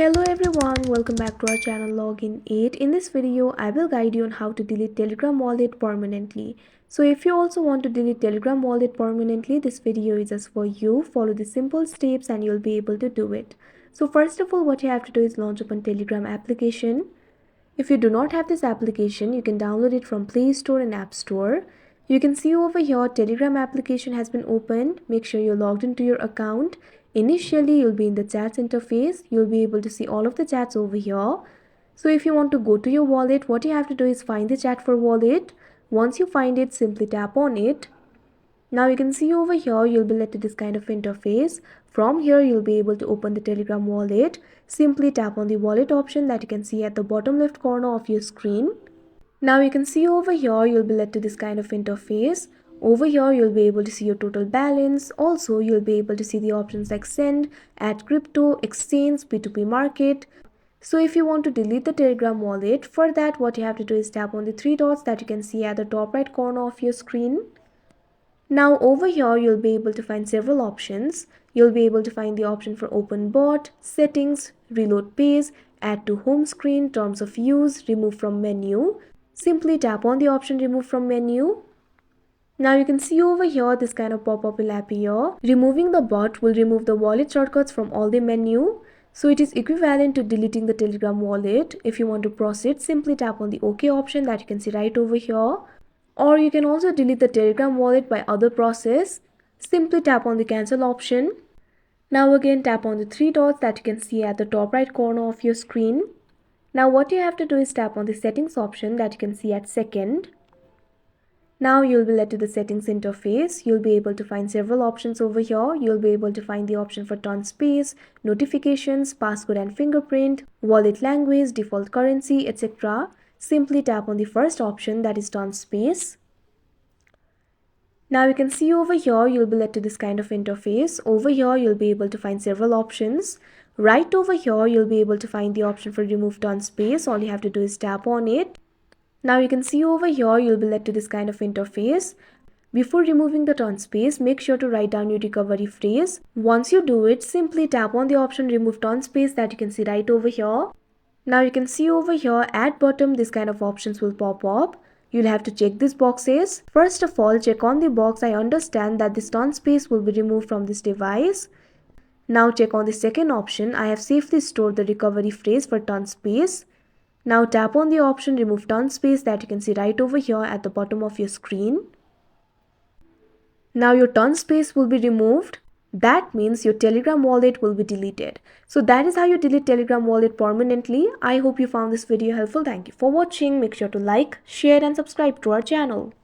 Hello everyone, welcome back to our channel Login 8. In this video, I will guide you on how to delete Telegram wallet permanently. So if you also want to delete Telegram wallet permanently, this video is just for you. Follow the simple steps and you'll be able to do it. So first of all, what you have to do is launch open Telegram application. If you do not have this application, you can download it from Play Store and App Store. You can see over here Telegram application has been opened. Make sure you're logged into your account. Initially, you'll be in the chats interface. You'll be able to see all of the chats over here. So if you want to go to your wallet, what you have to do is find the chat for wallet. Once you find it, simply tap on it. Now you can see over here, you'll be led to this kind of interface. From here, you'll be able to open the Telegram wallet. Simply tap on the wallet option that you can see at the bottom left corner of your screen. Now you can see over here, you'll be led to this kind of interface. Over here, you'll be able to see your total balance. Also, you'll be able to see the options like send, add crypto, exchange, P2P market. So if you want to delete the Telegram wallet, for that what you have to do is tap on the three dots that you can see at the top right corner of your screen. Now over here, you'll be able to find several options. You'll be able to find the option for open bot, settings, reload page, add to home screen, terms of use, remove from menu. Simply tap on the option remove from menu. Now you can see over here this kind of pop-up will appear. Removing the bot will remove the wallet shortcuts from all the menu. So it is equivalent to deleting the Telegram wallet. If you want to proceed, simply tap on the OK option that you can see right over here. Or you can also delete the Telegram wallet by other process. Simply tap on the cancel option. Now again tap on the three dots that you can see at the top right corner of your screen. Now what you have to do is tap on the settings option that you can see at second. Now you'll be led to the settings interface. You'll be able to find several options over here. You'll be able to find the option for turn space, notifications, passcode and fingerprint, wallet language, default currency, etc. Simply tap on the first option, that is turn space. Now you can see over here, you'll be led to this kind of interface. Over here, you'll be able to find several options. Right over here, you'll be able to find the option for remove turn space. All you have to do is tap on it. Now you can see over here, you'll be led to this kind of interface. Before removing the turn space, make sure to write down your recovery phrase. Once you do it, simply tap on the option remove turn space that you can see right over here. Now you can see over here at bottom, this kind of options will pop up. You'll have to check these boxes. First of all, check on the box I understand that this turn space will be removed from this device. Now check on the second option, I have safely stored the recovery phrase for turn space. Now tap on the option remove turn space that you can see right over here at the bottom of your screen. Now your turn space will be removed. That means your Telegram wallet will be deleted. So that is how you delete Telegram wallet permanently. I hope you found this video helpful. Thank you for watching. Make sure to like, share and subscribe to our channel.